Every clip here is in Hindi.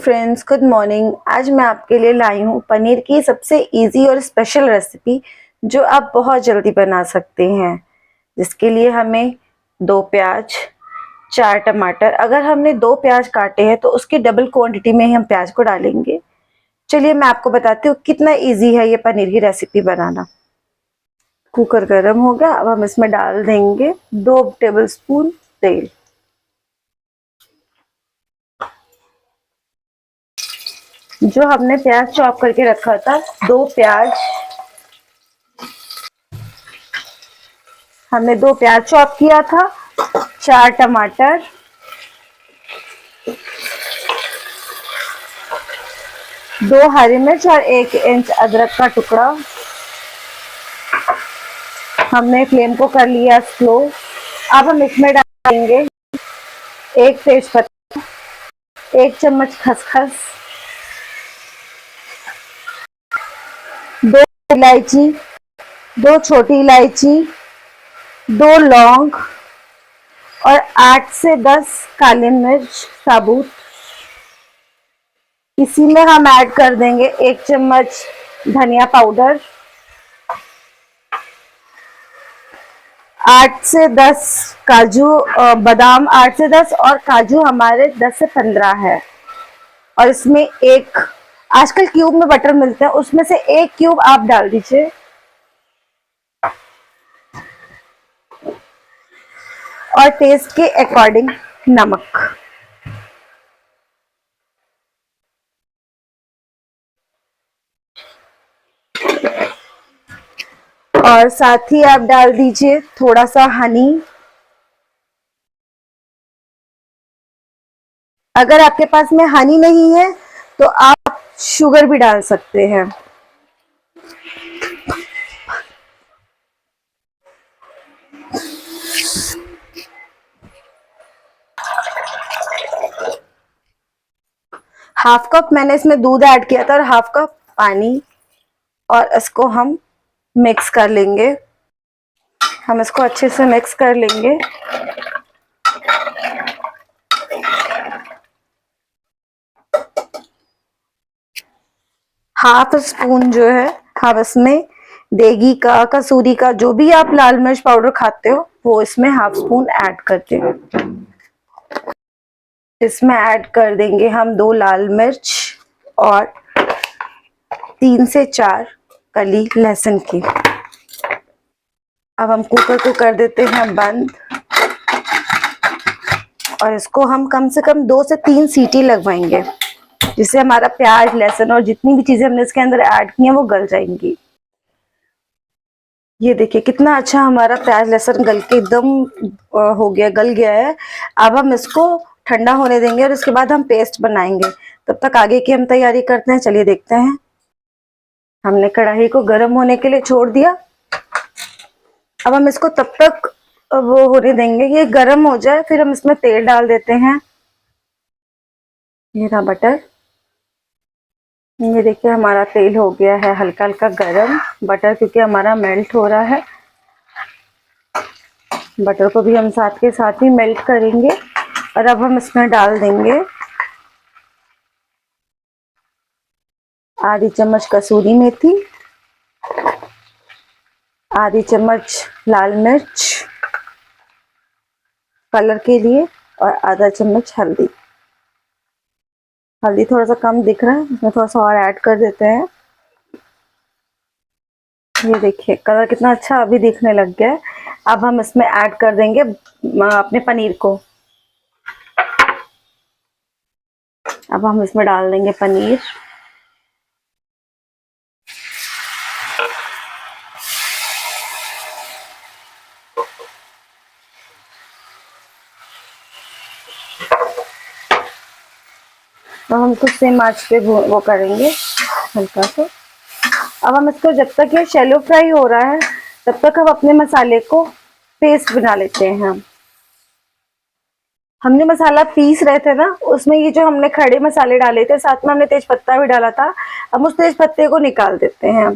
Friends, good morning. आज मैं आपके लिए लाई हूँ पनीर की सबसे इजी और स्पेशल रेसिपी जो आप बहुत जल्दी बना सकते हैं। जिसके लिए हमें 2 प्याज, 4 टमाटर, अगर हमने 2 प्याज काटे हैं तो उसकी डबल क्वांटिटी में ही हम प्याज को डालेंगे। चलिए मैं आपको बताती हूँ कितना इजी है ये पनीर की रेसिपी बनाना। कुकर गर्म हो गया, अब हम इसमें डाल देंगे 2 टेबलस्पून तेल। जो हमने प्याज चॉप करके रखा था, 2 प्याज, हमने 2 प्याज चॉप किया था, 4 टमाटर, 2 हरी मिर्च और 1 इंच अदरक का टुकड़ा। हमने फ्लेम को कर लिया स्लो। अब हम इसमें डालेंगे 1 तेजपत्ता, 1 चम्मच खसखस, 2 इलायची, 2 छोटी इलायची, 2 लौंग और 8 से 10 काली मिर्च साबुत। इसी में हम ऐड कर देंगे 1 चम्मच धनिया पाउडर, 8 से 10 काजू, बादाम 8 से 10 और काजू हमारे 10 से 15 है। और इसमें आजकल क्यूब में बटर मिलते हैं, उसमें से 1 क्यूब आप डाल दीजिए। और टेस्ट के अकॉर्डिंग नमक। और साथ ही आप डाल दीजिए थोड़ा सा हनी। अगर आपके पास में हनी नहीं है तो आप शुगर भी डाल सकते हैं। हाफ कप मैंने इसमें दूध ऐड किया था और हाफ कप पानी। और इसको हम मिक्स कर लेंगे। हम इसको अच्छे से मिक्स कर लेंगे। हाफ स्पून जो है हम इसमें देगी का, कसूरी का, जो भी आप लाल मिर्च पाउडर खाते हो वो इसमें हाफ स्पून ऐड करते हैं। इसमें ऐड कर देंगे हम 2 लाल मिर्च और 3 से 4 कली लहसुन की। अब हम कुकर को कर देते हैं बंद और इसको हम कम से कम 2 से 3 सीटी लगवाएंगे, जिससे हमारा प्याज, लहसुन और जितनी भी चीजें हमने इसके अंदर ऐड की हैं वो गल जाएंगी। ये देखिए कितना अच्छा हमारा प्याज लहसुन गल के एकदम हो गया, गल गया है। अब हम इसको ठंडा होने देंगे और इसके बाद हम पेस्ट बनाएंगे। तब तक आगे की हम तैयारी करते हैं, चलिए देखते हैं। हमने कढ़ाई को गर्म होने के लिए छोड़ दिया। अब हम इसको तब तक वो होने देंगे कि गर्म हो जाए, फिर हम इसमें तेल डाल देते हैं। ये रहा बटर। ये देखिए हमारा तेल हो गया है हल्का हल्का गरम। बटर क्योंकि हमारा मेल्ट हो रहा है, बटर को भी हम साथ के साथ ही मेल्ट करेंगे। और अब हम इसमें डाल देंगे आधी चम्मच कसूरी मेथी, आधी चम्मच लाल मिर्च कलर के लिए और आधा चम्मच हल्दी। हल्दी थोड़ा सा कम दिख रहा है, इसमें थोड़ा सा और ऐड कर देते हैं। ये देखिए कलर कितना अच्छा अभी दिखने लग गया है। अब हम इसमें ऐड कर देंगे अपने पनीर को। अब हम इसमें डाल देंगे पनीर। तो हम कुछ सेम आंच पे वो करेंगे हल्का सा। अब हम इसको जब तक ये शैलो फ्राई हो रहा है तब तक हम अपने मसाले को पेस्ट बना लेते हैं। हमने मसाला पीस रहे थे ना, उसमें ये जो हमने खड़े मसाले डाले थे, साथ में हमने तेज पत्ता भी डाला था। हम उस तेज पत्ते को निकाल देते हैं।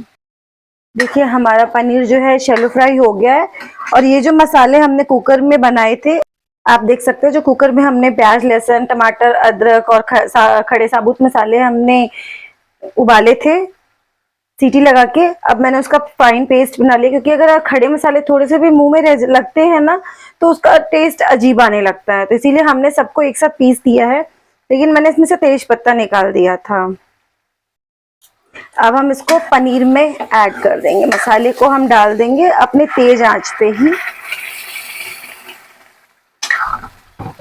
देखिए हमारा पनीर जो है शैलो फ्राई हो गया है। और ये जो मसाले हमने कुकर में बनाए थे आप देख सकते हो जो कुकर में हमने प्याज, लहसुन, टमाटर, अदरक और खड़े साबुत मसाले हमने उबाले थे सीटी लगा के, अब मैंने उसका फाइन पेस्ट बना लिया, क्योंकि अगर खड़े मसाले थोड़े से भी मुंह में लगते हैं ना तो उसका टेस्ट अजीब आने लगता है, तो इसीलिए हमने सबको एक साथ पीस दिया है, लेकिन मैंने इसमें से तेज पत्ता निकाल दिया था। अब हम इसको पनीर में ऐड कर देंगे, मसाले को हम डाल देंगे अपने तेज आंच पे ही,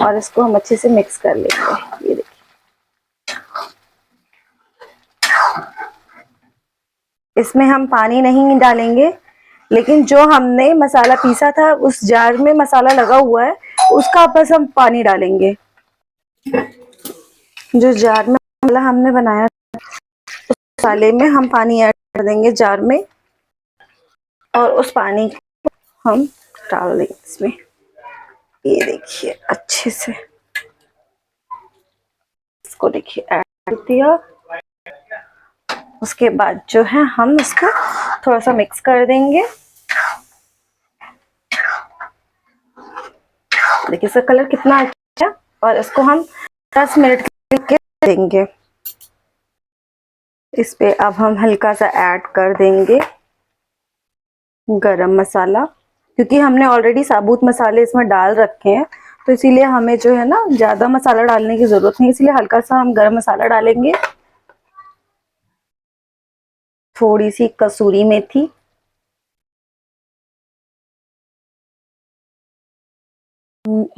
और इसको हम अच्छे से मिक्स कर लेंगे। ये देखिए, इसमें हम पानी नहीं डालेंगे, लेकिन जो हमने मसाला पीसा था उस जार में मसाला लगा हुआ है, उसका बस हम पानी डालेंगे। जो जार में मसाला हमने बनाया उस मसाले में हम पानी ऐड कर देंगे जार में, और उस पानी को हम डाल देंगे इसमें। ये देखिए अच्छे से इसको देखिए ऐड कर दिया। उसके बाद जो है हम इसको थोड़ा सा मिक्स कर देंगे। देखिए इसका कलर कितना अच्छा, और इसको हम 10 मिनट के लिए देंगे। इस पे अब हम हल्का सा ऐड कर देंगे गरम मसाला, क्योंकि हमने ऑलरेडी साबुत मसाले इसमें डाल रखे हैं, तो इसीलिए हमें जो है ना ज्यादा मसाला डालने की जरूरत नहीं, इसलिए हल्का सा हम गरम मसाला डालेंगे। थोड़ी सी कसूरी मेथी,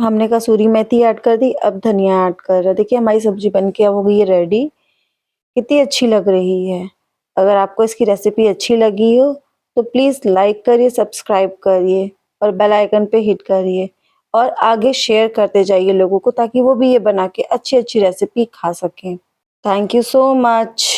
हमने कसूरी मेथी ऐड कर दी। अब धनिया ऐड कर रहे। देखिए हमारी सब्जी बन के अब हो गई है रेडी। कितनी अच्छी लग रही है। अगर आपको इसकी रेसिपी अच्छी लगी हो तो प्लीज़ लाइक करिए, सब्सक्राइब करिए और बेल आइकन पे हिट करिए, और आगे शेयर करते जाइए लोगों को, ताकि वो भी ये बना के अच्छी अच्छी रेसिपी खा सकें। Thank you so much.